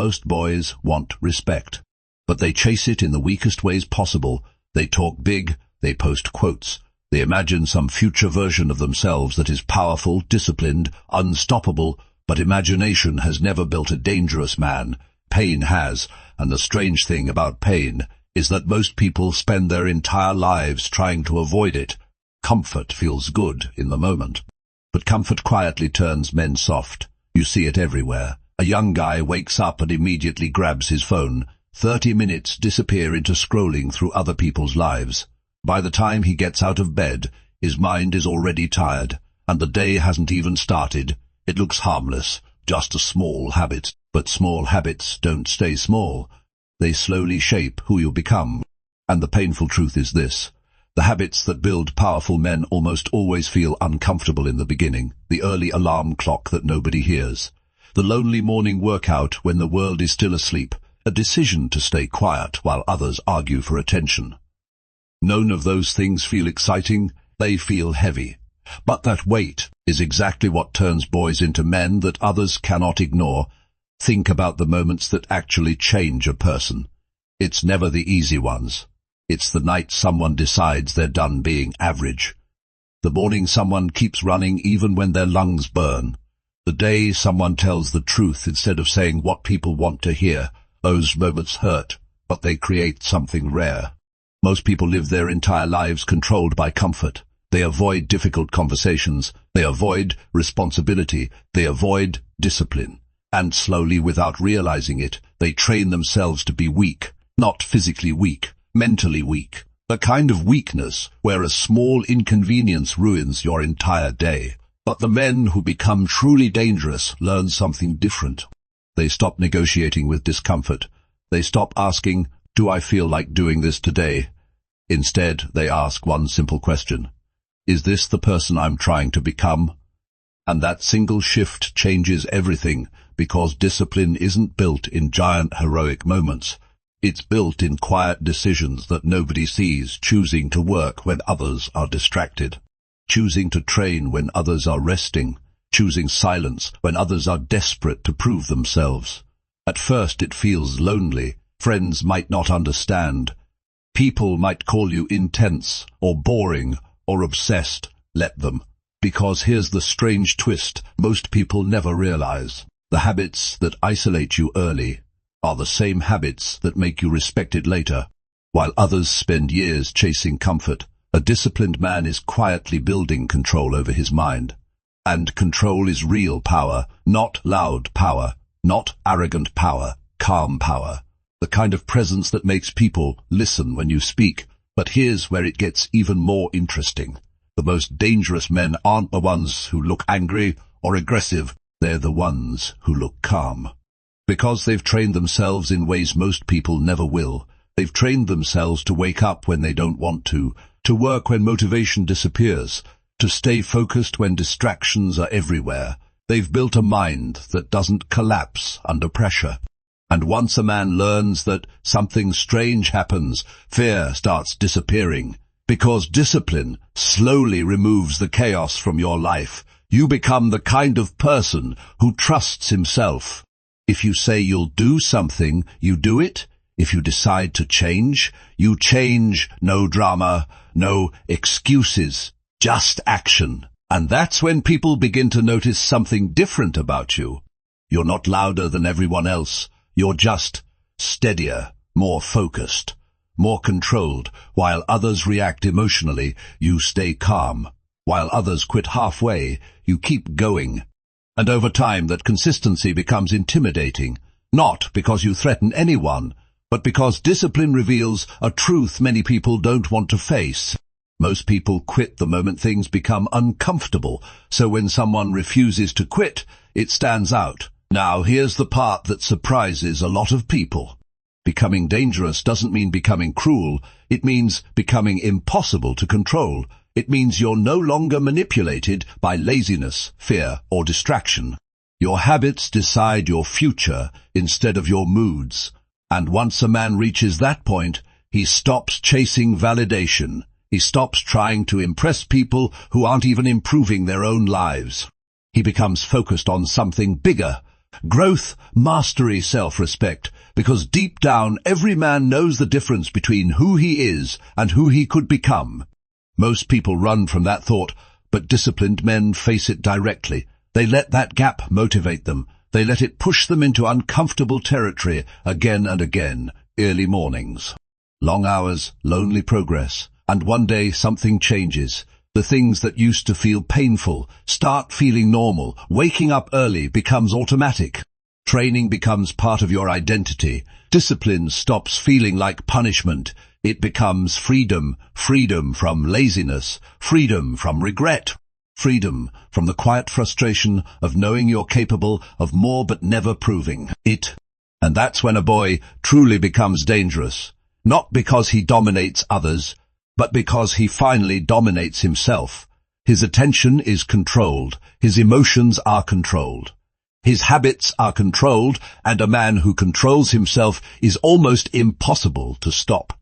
Most boys want respect, but they chase it in the weakest ways possible. They talk big, they post quotes, they imagine some future version of themselves that is powerful, disciplined, unstoppable, but imagination has never built a dangerous man. Pain has, and the strange thing about pain is that most people spend their entire lives trying to avoid it. Comfort feels good in the moment, but comfort quietly turns men soft. You see it everywhere. A young guy wakes up and immediately grabs his phone. 30 minutes disappear into scrolling through other people's lives. By the time he gets out of bed, his mind is already tired, and the day hasn't even started. It looks harmless, just a small habit, but small habits don't stay small. They slowly shape who you become. And the painful truth is this: the habits that build powerful men almost always feel uncomfortable in the beginning. The early alarm clock that nobody hears. The lonely morning workout when the world is still asleep. A decision to stay quiet while others argue for attention. None of those things feel exciting. They feel heavy. But that weight is exactly what turns boys into men that others cannot ignore. Think about the moments that actually change a person. It's never the easy ones. It's the night someone decides they're done being average. The morning someone keeps running even when their lungs burn. The day someone tells the truth instead of saying what people want to hear. Those moments hurt, but they create something rare. Most people live their entire lives controlled by comfort. They avoid difficult conversations. They avoid responsibility. They avoid discipline. And slowly, without realizing it, they train themselves to be weak. Not physically weak, mentally weak. The kind of weakness where a small inconvenience ruins your entire day. But the men who become truly dangerous learn something different. They stop negotiating with discomfort. They stop asking, "Do I feel like doing this today?" Instead, they ask one simple question: is this the person I'm trying to become? And that single shift changes everything, because discipline isn't built in giant heroic moments. It's built in quiet decisions that nobody sees, choosing to work when others are distracted, choosing to train when others are resting, choosing silence when others are desperate to prove themselves. At first it feels lonely. Friends might not understand. People might call you intense, or boring, or obsessed. Let them. Because here's the strange twist most people never realize. The habits that isolate you early are the same habits that make you respected later. While others spend years chasing comfort, a disciplined man is quietly building control over his mind. And control is real power, not loud power, not arrogant power, calm power. The kind of presence that makes people listen when you speak. But here's where it gets even more interesting. The most dangerous men aren't the ones who look angry or aggressive. They're the ones who look calm. Because they've trained themselves in ways most people never will. They've trained themselves to wake up when they don't want to work when motivation disappears, to stay focused when distractions are everywhere. They've built a mind that doesn't collapse under pressure. And once a man learns that, something strange happens. Fear starts disappearing. Because discipline slowly removes the chaos from your life. You become the kind of person who trusts himself. If you say you'll do something, you do it. If you decide to change, you change. No drama, no excuses, just action. And that's when people begin to notice something different about you. You're not louder than everyone else. You're just steadier, more focused, more controlled. While others react emotionally, you stay calm. While others quit halfway, you keep going. And over time, that consistency becomes intimidating, not because you threaten anyone, but because discipline reveals a truth many people don't want to face. Most people quit the moment things become uncomfortable, so when someone refuses to quit, it stands out. Now, here's the part that surprises a lot of people. Becoming dangerous doesn't mean becoming cruel. It means becoming impossible to control. It means you're no longer manipulated by laziness, fear, or distraction. Your habits decide your future instead of your moods. And once a man reaches that point, he stops chasing validation. He stops trying to impress people who aren't even improving their own lives. He becomes focused on something bigger, Growth, mastery, self-respect, because deep down every man knows the difference between who he is and who he could become. Most people run from that thought, but disciplined men face it directly. They let that gap motivate them. They let it push them into uncomfortable territory again and again. Early mornings, long hours, lonely progress, and one day something changes. The things that used to feel painful start feeling normal. Waking up early becomes automatic. Training becomes part of your identity. Discipline stops feeling like punishment. It becomes freedom. Freedom from laziness. Freedom from regret. Freedom from the quiet frustration of knowing you're capable of more but never proving it. And that's when a boy truly becomes dangerous. Not because he dominates others, but because he finally dominates himself. His attention is controlled. His emotions are controlled. His habits are controlled, and a man who controls himself is almost impossible to stop.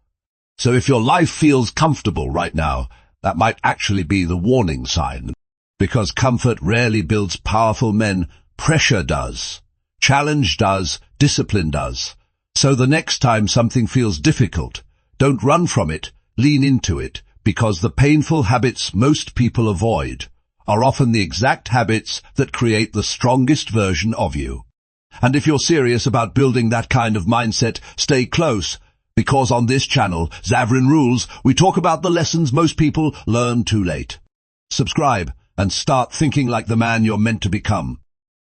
So if your life feels comfortable right now, that might actually be the warning sign. Because comfort rarely builds powerful men, pressure does. Challenge does, discipline does. So the next time something feels difficult, don't run from it, lean into it, because the painful habits most people avoid are often the exact habits that create the strongest version of you. And if you're serious about building that kind of mindset, stay close, because on this channel, Zavryn Rules, we talk about the lessons most people learn too late. Subscribe and start thinking like the man you're meant to become.